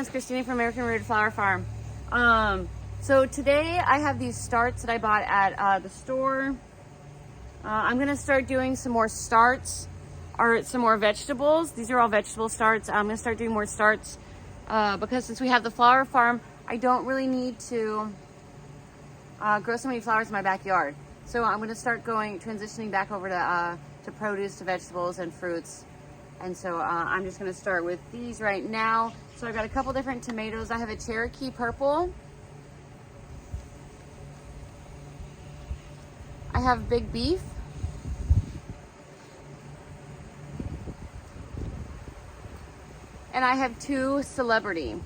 it's Christina from American Rooted Flower Farm. So today I have these starts that I bought at the store. I'm gonna start doing some more starts or some more vegetables. These are all vegetable starts. I'm gonna start doing more starts because since we have the flower farm, I don't really need to grow so many flowers in my backyard. So I'm gonna start transitioning back over to produce, to vegetables and fruits. And so I'm just gonna start with these right now. So I've got a couple different tomatoes. I have a Cherokee Purple. I have Big Beef. And I have two Celebrity.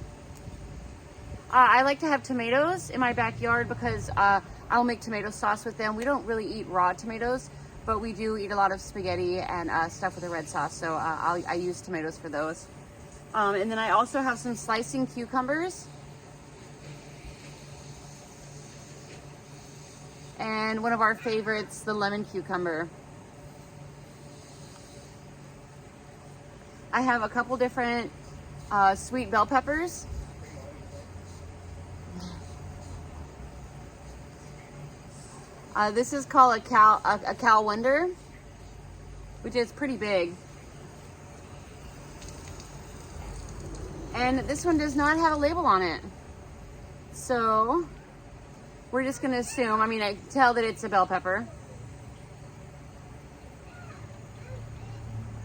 I like to have tomatoes in my backyard because I'll make tomato sauce with them. We don't really eat raw tomatoes, but we do eat a lot of spaghetti and stuff with a red sauce. So I use tomatoes for those. And then I also have some slicing cucumbers. And one of our favorites, the lemon cucumber. I have a couple different sweet bell peppers. This is called a Cal Wonder, which is pretty big. And this one does not have a label on it. So we're just gonna assume, I can tell that it's a bell pepper.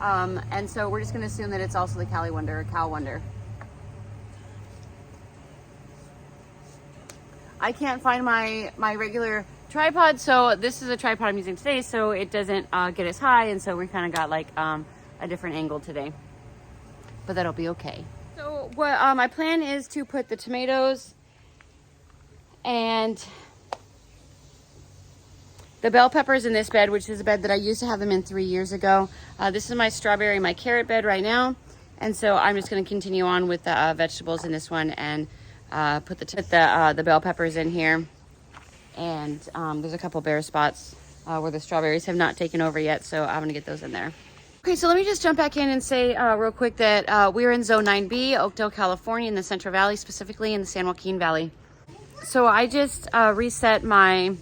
And so we're just gonna assume that it's also the Cali Wonder or Cal Wonder. I can't find my regular tripod, so this is a tripod I'm using today, so it doesn't get as high, and so we kind of got like a different angle today, but that'll be okay. So what my plan is to put the tomatoes and the bell peppers in this bed, which is a bed that I used to have them in 3 years ago. This is my strawberry, my carrot bed right now, and so I'm just going to continue on with the vegetables in this one and put the bell peppers in here. And there's a couple bare spots where the strawberries have not taken over yet, so I'm gonna get those in there. Okay, so let me just jump back in and say real quick that we're in Zone 9B, Oakdale, California, in the Central Valley, specifically in the San Joaquin Valley. So I just reset my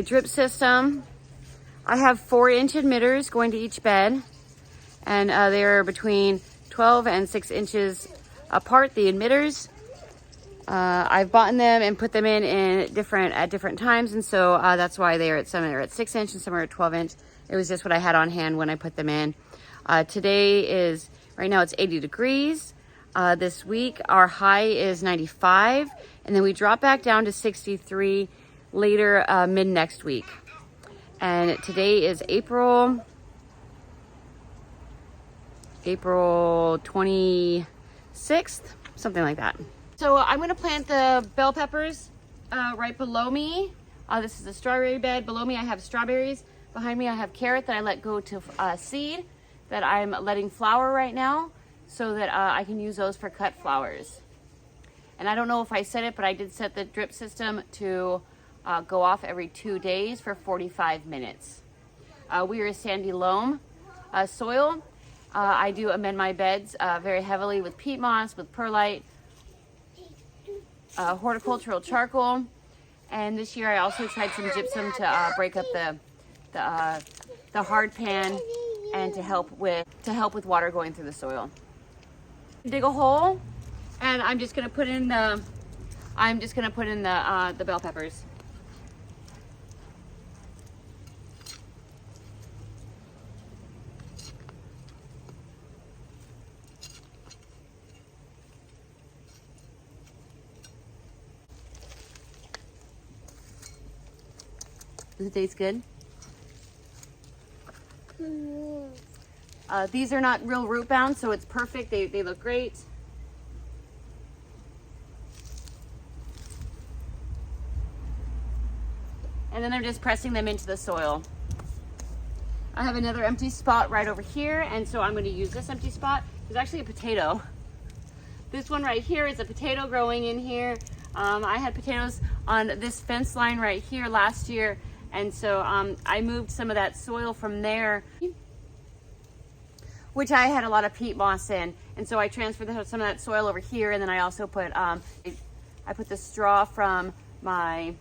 drip system. I have 4-inch emitters going to each bed, and they're between 12 and 6 inches apart, the emitters. I've bought them and put them in at different times, and so that's why some are at 6 inch and some are at 12 inch. It was just what I had on hand when I put them in. Right now it's 80 degrees. This week our high is 95, and then we drop back down to 63 later mid next week. And today is April 26th, something like that. So I'm gonna plant the bell peppers right below me. This is a strawberry bed. Below me I have strawberries. Behind me I have carrot that I let go to seed that I'm letting flower right now so that I can use those for cut flowers. And I don't know if I set it, but I did set the drip system to go off every 2 days for 45 minutes. We are a sandy loam soil. I do amend my beds very heavily with peat moss, with perlite, horticultural charcoal, and this year I also tried some gypsum to break up the hard pan and to help with water going through the soil. Dig a hole, and I'm just gonna put in the bell peppers. Does it taste good? These are not real root bound, so it's perfect. They look great. And then they're just pressing them into the soil. I have another empty spot right over here, and so I'm going to use this empty spot. There's actually a potato. This one right here is a potato growing in here. I had potatoes on this fence line right here last year, and so I moved some of that soil from there, which I had a lot of peat moss in, And so I transferred some of that soil over here, and then I also put I put the straw from my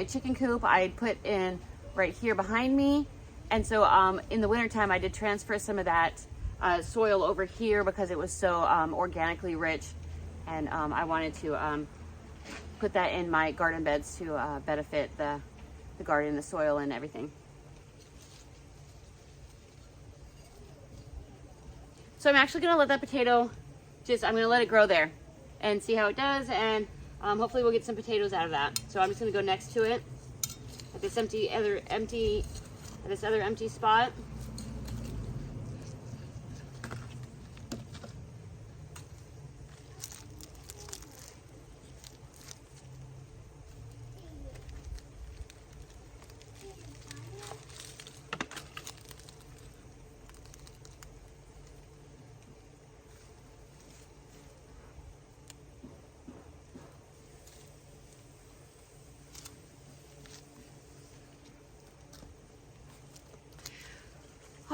chicken coop I put in right here behind me. And so in the wintertime I did transfer some of that soil over here because it was so organically rich, and I wanted to put that in my garden beds to benefit the garden, the soil and everything. So I'm actually gonna let that potato I'm gonna let it grow there and see how it does, and hopefully we'll get some potatoes out of that. So I'm just gonna go next to it at this other empty spot.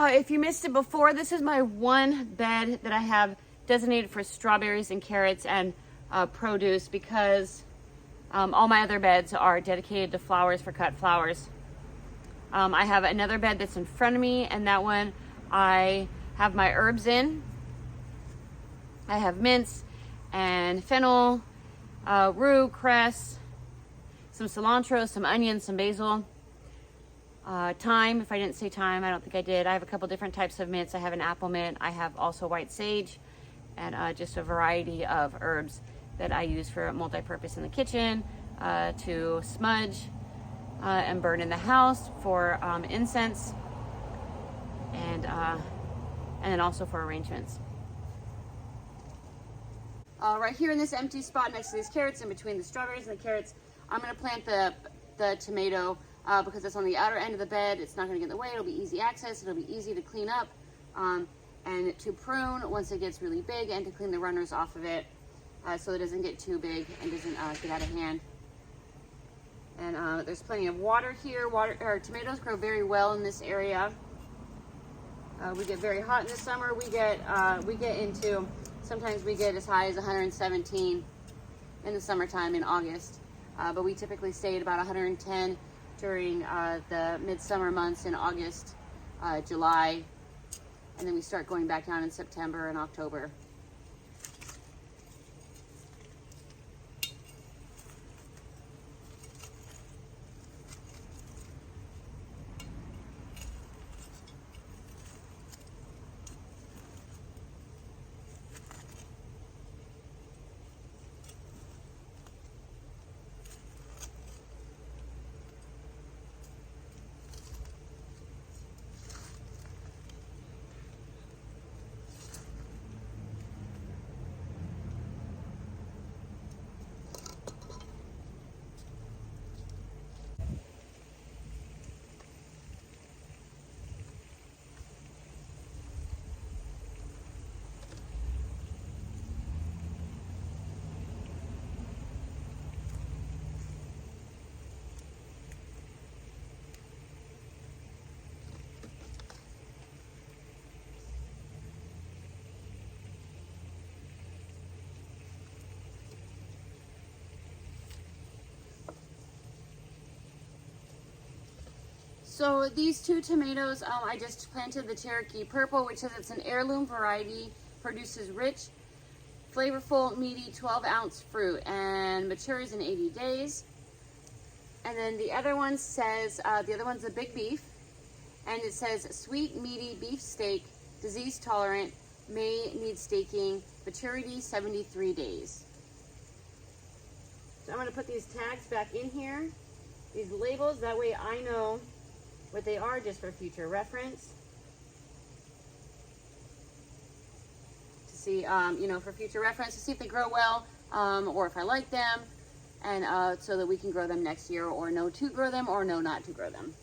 If you missed it before, this is my one bed that I have designated for strawberries and carrots and produce, because all my other beds are dedicated to flowers, for cut flowers. I have another bed that's in front of me, and that one I have my herbs in. I have mints and fennel, rue, cress, some cilantro, some onions, some basil. Thyme, if I didn't say thyme, I don't think I did. I have a couple different types of mints. I have an apple mint. I have also white sage, and just a variety of herbs that I use for multi-purpose in the kitchen, to smudge and burn in the house for incense, and then also for arrangements. Right here in this empty spot next to these carrots, in between the strawberries and the carrots, I'm going to plant the tomato. Because it's on the outer end of the bed, it's not going to get in the way. It'll be easy access. It'll be easy to clean up and to prune once it gets really big, and to clean the runners off of it so it doesn't get too big and doesn't get out of hand. And there's plenty of water here. Tomatoes grow very well in this area. We get very hot in the summer. Sometimes we get as high as 117 in the summertime in August, but we typically stay at about 110 during the midsummer months in August, July, and then we start going back down in September and October. So these two tomatoes, I just planted the Cherokee Purple, which says it's an heirloom variety, produces rich, flavorful, meaty 12-ounce fruit, and matures in 80 days. And then the other one says, the other one's a big beef, and it says sweet, meaty beef steak, disease tolerant, may need staking, maturity 73 days. So I'm going to put these tags back in here, these labels, that way I know what they are, just for future reference. To see, for future reference, to see if they grow well, or if I like them, and so that we can grow them next year, or know to grow them, or know not to grow them.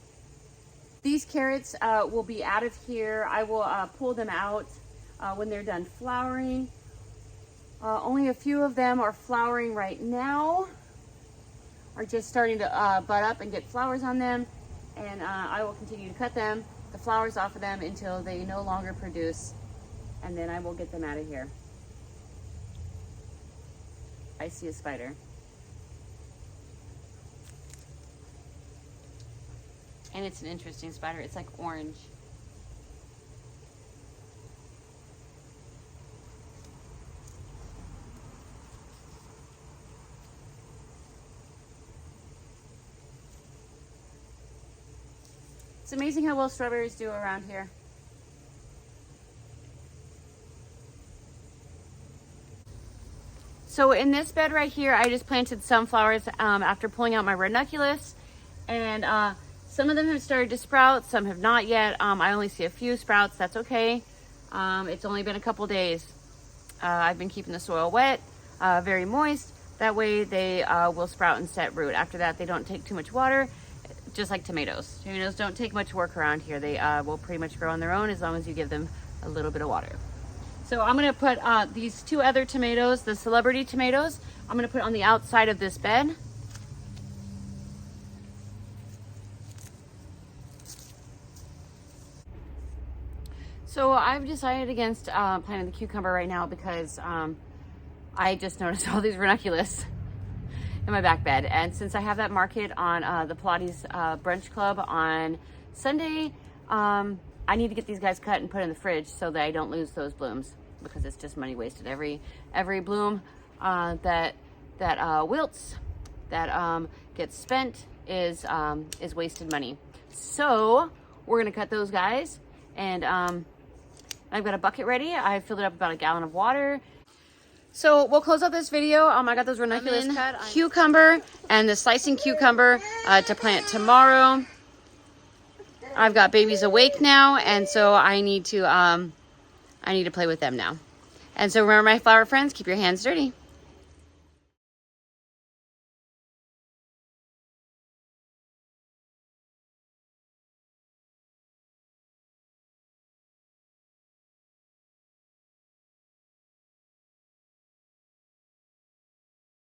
These carrots will be out of here. I will pull them out when they're done flowering. Only a few of them are flowering right now, are just starting to bud up and get flowers on them. And I will continue to cut the flowers off of them until they no longer produce and then I will get them out of here. I see a spider. And it's an interesting spider. It's like orange. It's amazing how well strawberries do around here. So in this bed right here, I just planted sunflowers after pulling out my ranunculus, and some of them have started to sprout, some have not yet. I only see a few sprouts. That's okay. It's only been a couple days. I've been keeping the soil wet, very moist. That way they will sprout and set root. After that, they don't take too much water, just like tomatoes. Tomatoes don't take much work around here. They will pretty much grow on their own as long as you give them a little bit of water. So I'm gonna put these two other tomatoes, the celebrity tomatoes, I'm gonna put on the outside of this bed. So I've decided against planting the cucumber right now because I just noticed all these ranunculus in my back bed. And since I have that market on the Pilates Brunch Club on Sunday, I need to get these guys cut and put in the fridge so that I don't lose those blooms, because it's just money wasted. Every bloom that wilts, that gets spent is wasted money. So we're gonna cut those guys, and I've got a bucket ready. I filled it up about a gallon of water. So we'll close out this video. I got those ranunculus cut, cucumber, and the slicing cucumber to plant tomorrow. I've got babies awake now, and so I need to play with them now. And so remember, my flower friends, keep your hands dirty.